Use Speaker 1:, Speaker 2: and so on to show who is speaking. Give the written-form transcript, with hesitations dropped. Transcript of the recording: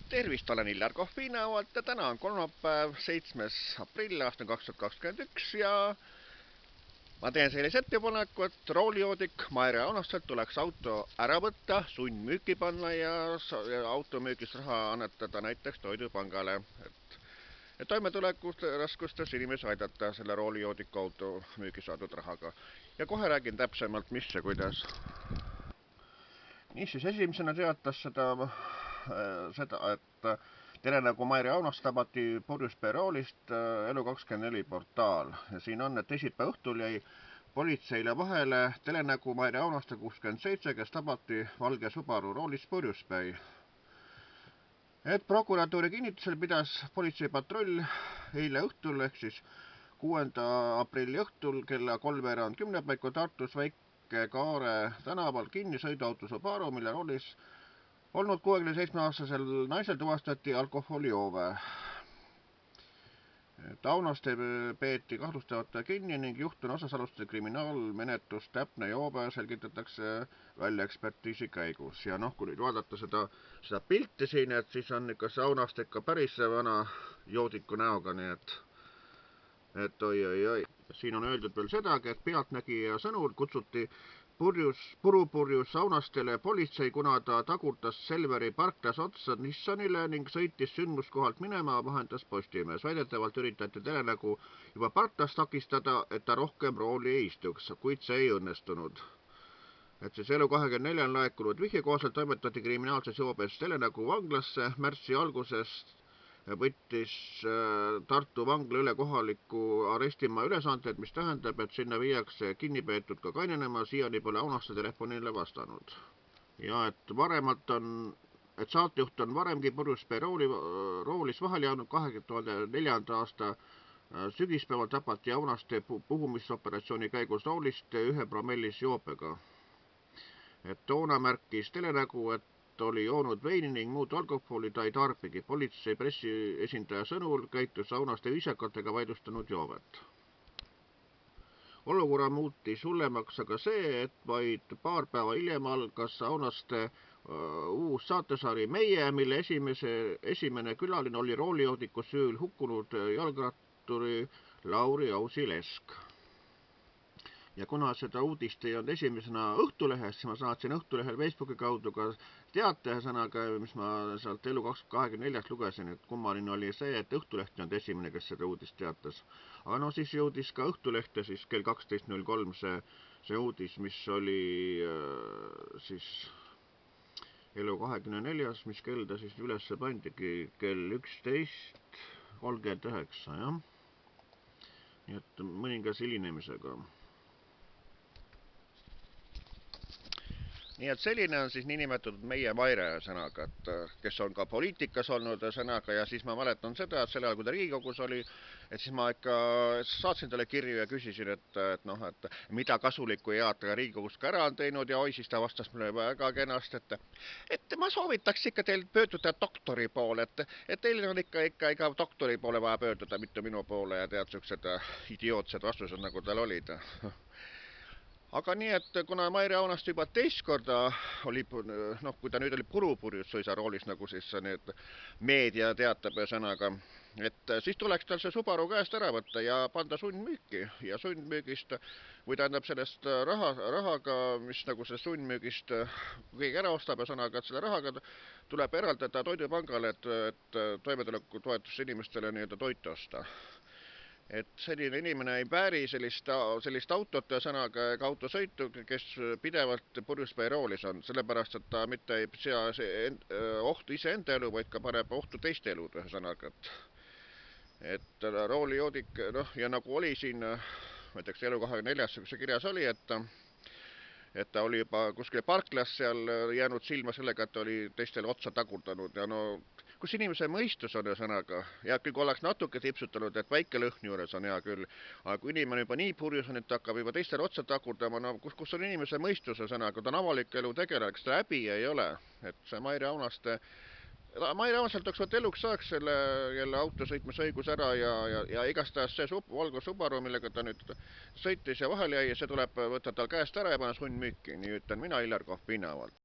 Speaker 1: Tervist, olen Illar Kohvinaualt ja täna on kolmapäev, 7. aprill aastal 2021 ja ma teen sellise ettepaneku, et roolijoodik Maire Aunastelt tuleks auto ära võtta, sundmüüki panna ja automüügist raha annetada näiteks Toidupangale, et toimetulekuraskustes inimesi aidata selle roolijoodiku auto müügi saadud rahaga. Ja kohe räägin täpsemalt, mis ja kuidas. Niisiis, esimesena teatas seda, et Telenagu Maire Aunast tabati purjuspea roolist Elu24 portaal. Ja siin on, et teisipäeva õhtul jäi politseile vahele Telenagu Maire Aunaste 67, kes tabati valge Subaru roolis purjuspäi. Et prokuratuuri kinnitusel pidas politseipatrull eile õhtul ehk siis 6. aprilli õhtul kella 3:10 paiku Tartus Väike-Kaare tänaval kinni sõiduauto Subaru, mille roolis olnud 67-aastasel naisel tuvastati alkoholijoove. Aunaste peeti kahtlustavate kinni ning juhtunu osas alustada kriminaalmenetlust. Täpne joove selgitatakse välja ekspertiisi käigus. Ja kui nüüd vaadata seda pilti siin, et siis on ikka see Aunaste ikka päris vana joodiku näoga, nii et oi. Siin on öeldud veel sedagi, et pealtnägija sõnul kutsuti purupurjus Aunastele politsei, kuna ta tagurdas Selveri parklas otsa Nissanile ning sõitis sündmuskohalt minema, vahendas Postimees. Väidetavalt üritati Telenagu juba parklas takistada, et ta rohkem rooli ei istuks, kuid see ei õnnestunud. Et siis Elu24 laekunud vihje kohaselt toimetati kriminaalses joobes Telenagu vanglasse. Märtsi algusest võttis Tartu vangla üle kohaliku arestimaja ülesanded, mis tähendab, et sinna viiakse kinnipeetud ka kainenema. Siiani pole Aunaste telefonile vastanud. Ja et saatejuht on varemgi purjuspea roolis vahel jäänud. 2004. aasta sügispäeval tapati Aunaste puhumisoperatsiooni käigus roolist 1 promillis joopega. Et toona märkis Telenagu, et oli joonud veini ning muud alkoholi, ta ei tarbigi. Politsei pressiesindaja sõnul käitus Aunaste viisakalt ega vaidlustanud joovet. Olukorra muutis hullemaks aga see, et vaid paar päeva hiljem algas Aunaste uus saatesari Meie, mille esimene külaline oli roolijoodiku süül hukkunud jalgratturi Lauri Ausi-Lesk. Ja kuna seda uudist ei olnud esimesena Õhtulehes, siis ma saatsin Õhtulehel Facebooki kaudu ka teate sõnaga, mis ma sealt Elu24 lugesin, et kummaline oli see, et Õhtuleht on esimene, kes seda uudist teatas. Aga siis jõudis ka Õhtulehte siis kell 12.03 see uudis, mis oli siis Elu24, mis kell ta siis üles pandigi, kell 11.39, jah. Nii et mõningas hilinemisega. Nii et selline on siis niinimetatud Meie Maire sõnaga, et kes on ka poliitikas olnud sõnaga. Ja siis ma mäletan seda, et selle ajal, kui ta Riigikogus oli, et siis ma ikka saatsin talle kirju ja küsisin, et mida kasulikku ja head Riigikogus ka ära on teinud. Ja oi, siis ta vastas mulle väga kenasti, et ma soovitaks ikka teil pöörduda doktori poole, et teil on ikka doktori poole vaja pöörduda, mitte minu poole. Ja tead, siuksed idiootsed vastused, nagu tal olid. Aga nii, et kuna Maire Aunast juba teist korda oli, kui ta nüüd oli purupurjus suisa roolis, nagu siis need meedia teatab sõnaga, et siis tuleks tal see Subaru käest ära võtta ja panda sundmüüki. Ja sundmüügist, või tähendab sellest rahaga, mis nagu sellest sundmüügist keegi ära ostab ja sõnaga, et selle rahaga tuleb eraldada Toidupangale, et toimetulekutoetuste inimestele nii-öelda toitu osta. Et selline inimene ei vääri sellist autot ja sõnaga ega autosõitu, kes pidevalt purjuspea roolis on, sellepärast, et ta mitte ei sea ohtu iseenda elu, vaid ka paneb ohtu teiste elud, ühesõnaga. Et roolijoodik, ja nagu oli siin, näiteks Elu24, see kirjas oli, et ta oli juba kuskil parklas seal jäänud silma sellega, et oli teistele otsa tagurdanud. Ja kus inimese mõistus on sõnaga, ja küll oleks natuke tipsutanud, et väike lõhn juures on hea küll, aga kui inimene juba nii purjus on, et ta hakkab juba teistele otsa tagurdama, kus on inimese mõistuse sõnaga, ta on avalik elu tegelane, kas ta häbi ei ole, et see Maire Aunastelt oleks võtta eluks saaks selle jälle autosõitmise õigus ära ja igastahes see valge Subaru, millega ta nüüd sõitis ja vahel jäi, see tuleb võtta tal käest ära ja panna sundmüüki. Nii ütlen mina, Illar Kohvinaualt.